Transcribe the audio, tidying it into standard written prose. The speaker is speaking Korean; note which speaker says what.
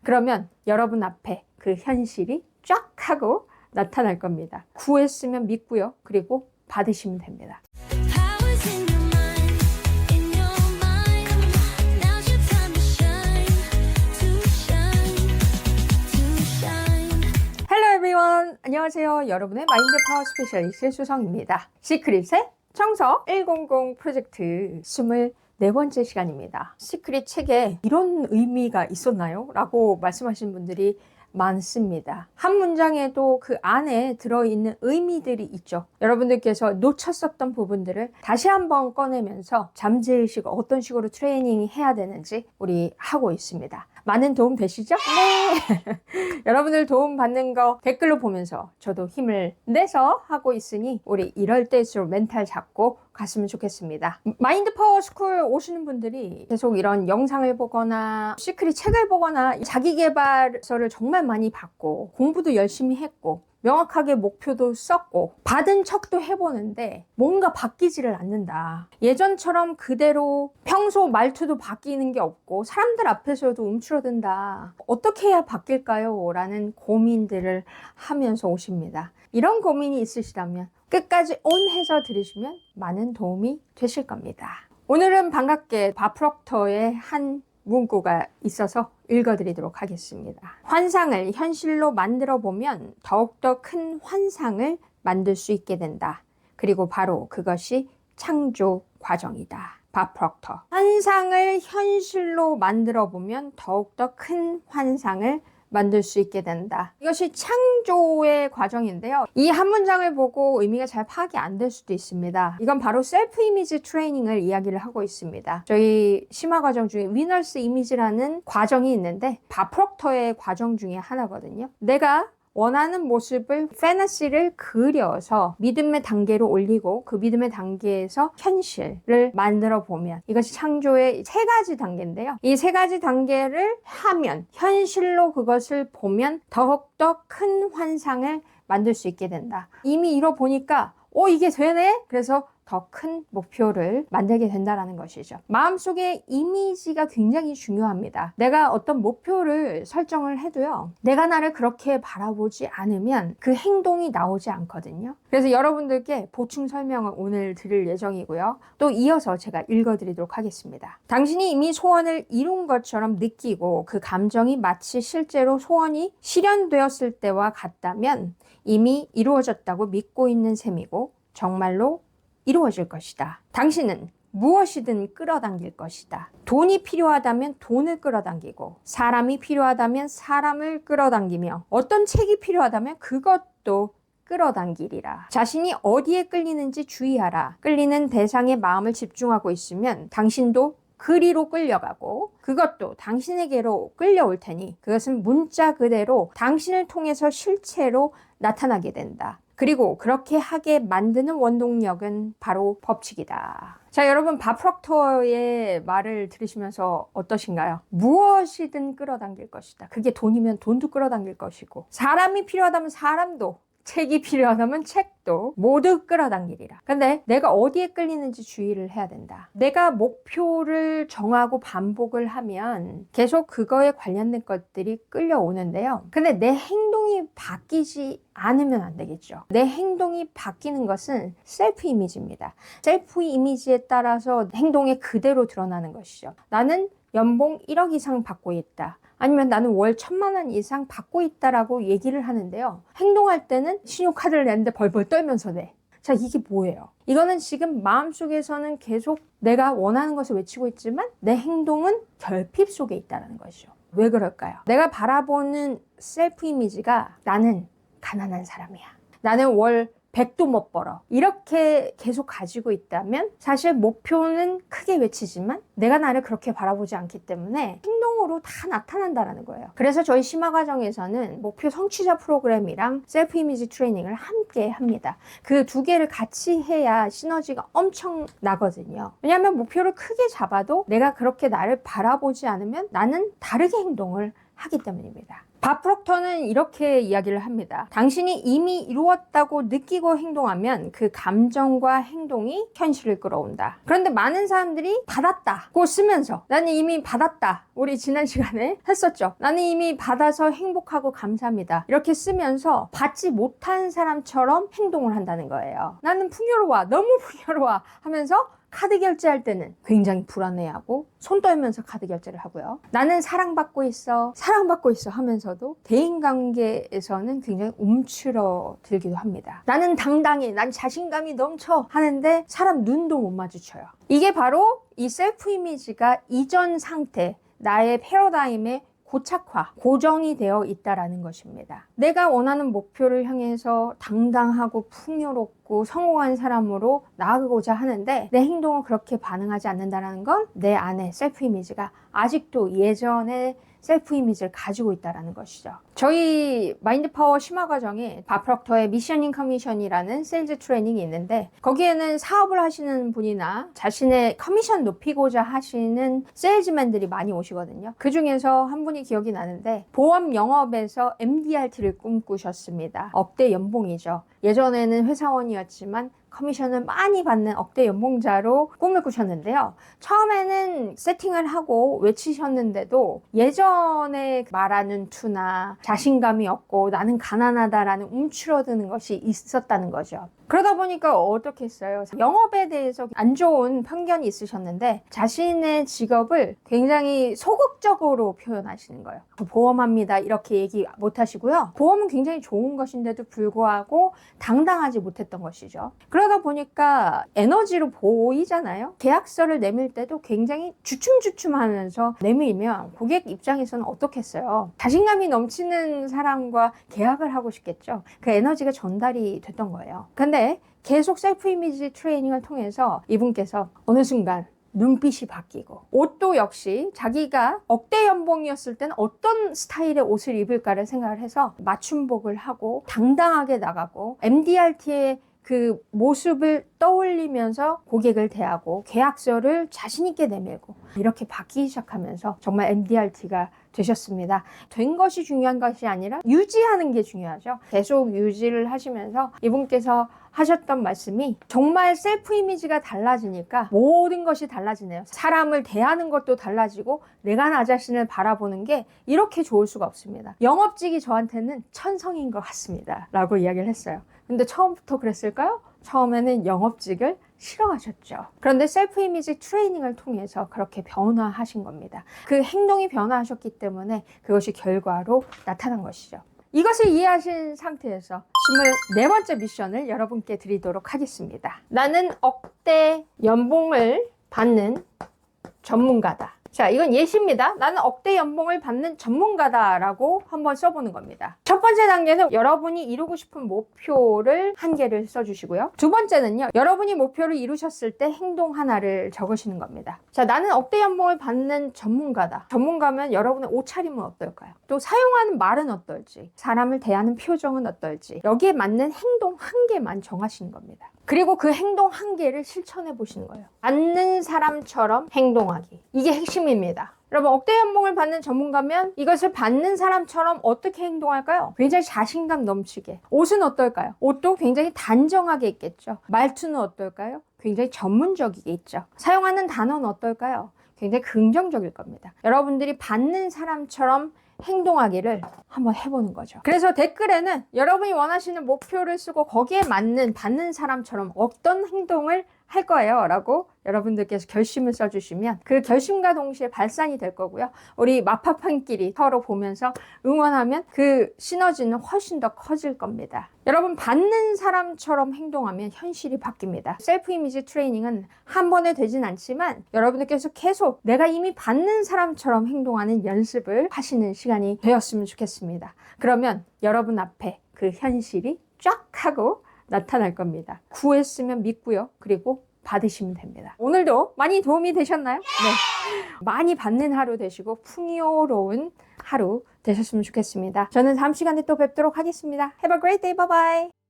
Speaker 1: 그러면 여러분 앞에 그 현실이 쫙 하고 나타날 겁니다. 구했으면 믿고요. 그리고 받으시면 됩니다. 안녕하세요. 여러분의 마인드 파워 스페셜리스트 수성입니다. 시크릿의 청석 100 프로젝트 24번째 시간입니다. 시크릿 책에 이런 의미가 있었나요? 라고 말씀하시는 분들이 많습니다. 한 문장에도 그 안에 들어있는 의미들이 있죠. 여러분들께서 놓쳤었던 부분들을 다시 한번 꺼내면서 잠재의식 어떤 식으로 트레이닝 해야 되는지 우리 하고 있습니다. 많은 도움 되시죠? 네! 여러분들 도움 받는 거 댓글로 보면서 저도 힘을 내서 하고 있으니 우리 이럴 때일수록 멘탈 잡고 갔으면 좋겠습니다. 마인드 파워 스쿨 오시는 분들이 계속 이런 영상을 보거나 시크릿 책을 보거나 자기계발서를 정말 많이 받고 공부도 열심히 했고 명확하게 목표도 썼고 받은 척도 해보는데 뭔가 바뀌지를 않는다. 예전처럼 그대로 평소 말투도 바뀌는 게 없고 사람들 앞에서도 움츠러든다. 어떻게 해야 바뀔까요? 라는 고민들을 하면서 오십니다. 이런 고민이 있으시다면 끝까지 온 해서 들으시면 많은 도움이 되실 겁니다. 오늘은 반갑게 밥 프록터의 한 문구가 있어서 읽어드리도록 하겠습니다. 환상을 현실로 만들어 보면 더욱더 큰 환상을 만들 수 있게 된다. 그리고 바로 그것이 창조 과정이다. 밥 프록터. 환상을 현실로 만들어 보면 더욱더 큰 환상을 만들 수 있게 된다. 이것이 창조의 과정인데요. 이 한 문장을 보고 의미가 잘 파악이 안 될 수도 있습니다. 이건 바로 셀프 이미지 트레이닝을 이야기를 하고 있습니다. 저희 심화 과정 중에 위너스 이미지라는 과정이 있는데 밥 프록터의 과정 중에 하나거든요. 내가 원하는 모습을 패너시를 그려서 믿음의 단계로 올리고 그 믿음의 단계에서 현실을 만들어 보면 이것이 창조의 세 가지 단계인데요. 이 세 가지 단계를 하면 현실로 그것을 보면 더욱더 큰 환상을 만들 수 있게 된다. 이미 이뤄보니까 이게 되네? 그래서 더 큰 목표를 만들게 된다는 것이죠. 마음속에 이미지가 굉장히 중요합니다. 내가 어떤 목표를 설정을 해도요. 내가 나를 그렇게 바라보지 않으면 그 행동이 나오지 않거든요. 그래서 여러분들께 보충 설명을 오늘 드릴 예정이고요. 또 이어서 제가 읽어드리도록 하겠습니다. 당신이 이미 소원을 이룬 것처럼 느끼고 그 감정이 마치 실제로 소원이 실현되었을 때와 같다면 이미 이루어졌다고 믿고 있는 셈이고 정말로 이루어질 것이다. 당신은 무엇이든 끌어당길 것이다. 돈이 필요하다면 돈을 끌어당기고 사람이 필요하다면 사람을 끌어당기며 어떤 책이 필요하다면 그것도 끌어당기리라. 자신이 어디에 끌리는지 주의하라. 끌리는 대상에 마음을 집중하고 있으면 당신도 그리로 끌려가고 그것도 당신에게로 끌려올 테니 그것은 문자 그대로 당신을 통해서 실체로 나타나게 된다. 그리고 그렇게 하게 만드는 원동력은 바로 법칙이다. 자, 여러분 밥 프록터의 말을 들으시면서 어떠신가요? 무엇이든 끌어당길 것이다. 그게 돈이면 돈도 끌어당길 것이고 사람이 필요하다면 사람도 책이 필요하다면 책도 모두 끌어당기리라. 근데 내가 어디에 끌리는지 주의를 해야 된다. 내가 목표를 정하고 반복을 하면 계속 그거에 관련된 것들이 끌려오는데요. 근데 내 행동이 바뀌지 않으면 안 되겠죠. 내 행동이 바뀌는 것은 셀프 이미지입니다. 셀프 이미지에 따라서 행동이 그대로 드러나는 것이죠. 나는 연봉 1억 이상 받고 있다. 아니면 나는 월 1,000만 원 이상 받고 있다라고 얘기를 하는데요. 행동할 때는 신용카드를 내는데 벌벌 떨면서 내. 자, 이게 뭐예요? 이거는 지금 마음속에서는 계속 내가 원하는 것을 외치고 있지만 내 행동은 결핍 속에 있다는 것이죠. 왜 그럴까요? 내가 바라보는 셀프 이미지가 나는 가난한 사람이야. 나는 월 100도 못 벌어. 이렇게 계속 가지고 있다면 사실 목표는 크게 외치지만 내가 나를 그렇게 바라보지 않기 때문에 행동으로 다 나타난다는 거예요. 그래서 저희 심화 과정에서는 목표 성취자 프로그램이랑 셀프 이미지 트레이닝을 함께 합니다. 그 두 개를 같이 해야 시너지가 엄청 나거든요. 왜냐하면 목표를 크게 잡아도 내가 그렇게 나를 바라보지 않으면 나는 다르게 행동을 하기 때문입니다. 밥 프록터는 이렇게 이야기를 합니다. 당신이 이미 이루었다고 느끼고 행동하면 그 감정과 행동이 현실을 끌어온다. 그런데 많은 사람들이 받았다고 쓰면서 나는 이미 받았다. 우리 지난 시간에 했었죠. 나는 이미 받아서 행복하고 감사합니다. 이렇게 쓰면서 받지 못한 사람처럼 행동을 한다는 거예요. 나는 풍요로워. 너무 풍요로워 하면서 카드 결제할 때는 굉장히 불안해하고 손 떨면서 카드 결제를 하고요. 나는 사랑받고 있어 하면서도 대인관계에서는 굉장히 움츠러들기도 합니다. 나는 당당해, 난 자신감이 넘쳐 하는데 사람 눈도 못 마주쳐요. 이게 바로 이 셀프 이미지가 이전 상태, 나의 패러다임의 고착화, 고정이 되어 있다라는 것입니다. 내가 원하는 목표를 향해서 당당하고 풍요롭고 성공한 사람으로 나아가고자 하는데 내 행동은 그렇게 반응하지 않는다는 건 내 안에 셀프 이미지가 아직도 예전의 셀프 이미지를 가지고 있다는 것이죠. 저희 마인드 파워 심화 과정에 밥 프록터의 미션 인 커미션이라는 세일즈 트레이닝이 있는데 거기에는 사업을 하시는 분이나 자신의 커미션 높이고자 하시는 세일즈맨들이 많이 오시거든요. 그 중에서 한 분이 기억이 나는데 보험 영업에서 MDRT를 꿈꾸셨습니다. 억대 연봉이죠. 예전에는 회사원이었지만 커미션을 많이 받는 억대 연봉자로 꿈을 꾸셨는데요. 처음에는 세팅을 하고 외치셨는데도 예전에 말하는 투나 자신감이 없고 나는 가난하다라는 움츠러드는 것이 있었다는 거죠. 그러다 보니까 어떻게 했어요? 영업에 대해서 안 좋은 편견이 있으셨는데 자신의 직업을 굉장히 소극적으로 표현하시는 거예요. 보험합니다 이렇게 얘기 못 하시고요. 보험은 굉장히 좋은 것인데도 불구하고 당당하지 못했던 것이죠. 그러다 보니까 에너지로 보이잖아요. 계약서를 내밀 때도 굉장히 주춤주춤하면서 내밀면 고객 입장에서는 어떻겠어요? 자신감이 넘치는 사람과 계약을 하고 싶겠죠. 그 에너지가 전달이 됐던 거예요. 근데 계속 셀프 이미지 트레이닝을 통해서 이분께서 어느 순간 눈빛이 바뀌고 옷도 역시 자기가 억대 연봉이었을 때는 어떤 스타일의 옷을 입을까를 생각을 해서 맞춤복을 하고 당당하게 나가고 MDRT의 그 모습을 떠올리면서 고객을 대하고 계약서를 자신 있게 내밀고 이렇게 바뀌기 시작하면서 정말 MDRT가 되셨습니다. 된 것이 중요한 것이 아니라 유지하는 게 중요하죠. 계속 유지를 하시면서 이분께서 하셨던 말씀이 정말 셀프 이미지가 달라지니까 모든 것이 달라지네요. 사람을 대하는 것도 달라지고 내가 나 자신을 바라보는 게 이렇게 좋을 수가 없습니다. 영업직이 저한테는 천성인 것 같습니다. 라고 이야기를 했어요. 근데 처음부터 그랬을까요? 처음에는 영업직을 싫어하셨죠. 그런데 셀프 이미지 트레이닝을 통해서 그렇게 변화하신 겁니다. 그 행동이 변화하셨기 때문에 그것이 결과로 나타난 것이죠. 이것을 이해하신 상태에서 24번째 미션을 여러분께 드리도록 하겠습니다. 나는 억대 연봉을 받는 전문가다. 자, 이건 예시입니다. 나는 억대 연봉을 받는 전문가다라고 한번 써보는 겁니다. 첫 번째 단계는 여러분이 이루고 싶은 목표를 한 개를 써주시고요. 두 번째는요, 여러분이 목표를 이루셨을 때 행동 하나를 적으시는 겁니다. 자, 나는 억대 연봉을 받는 전문가다. 전문가면 여러분의 옷차림은 어떨까요? 또 사용하는 말은 어떨지, 사람을 대하는 표정은 어떨지, 여기에 맞는 행동 한 개만 정하시는 겁니다. 그리고 그 행동 한 개를 실천해 보시는 거예요. 받는 사람처럼 행동하기. 이게 핵심입니다. 여러분, 억대 연봉을 받는 전문가면 이것을 받는 사람처럼 어떻게 행동할까요? 굉장히 자신감 넘치게. 옷은 어떨까요? 옷도 굉장히 단정하게 입겠죠. 말투는 어떨까요? 굉장히 전문적이게 있죠. 사용하는 단어는 어떨까요? 굉장히 긍정적일 겁니다. 여러분들이 받는 사람처럼 행동하기를 한번 해보는 거죠. 그래서 댓글에는 여러분이 원하시는 목표를 쓰고 거기에 맞는 받는 사람처럼 어떤 행동을 할 거예요 라고 여러분들께서 결심을 써주시면 그 결심과 동시에 발산이 될 거고요. 우리 마파판끼리 서로 보면서 응원하면 그 시너지는 훨씬 더 커질 겁니다. 여러분, 받는 사람처럼 행동하면 현실이 바뀝니다. 셀프 이미지 트레이닝은 한 번에 되진 않지만 여러분들께서 계속 내가 이미 받는 사람처럼 행동하는 연습을 하시는 시간이 되었으면 좋겠습니다. 그러면 여러분 앞에 그 현실이 쫙 하고 나타날 겁니다. 구했으면 믿고요. 그리고 받으시면 됩니다. 오늘도 많이 도움이 되셨나요? 네. 많이 받는 하루 되시고 풍요로운 하루 되셨으면 좋겠습니다. 저는 다음 시간에 또 뵙도록 하겠습니다. Have a great day. Bye bye.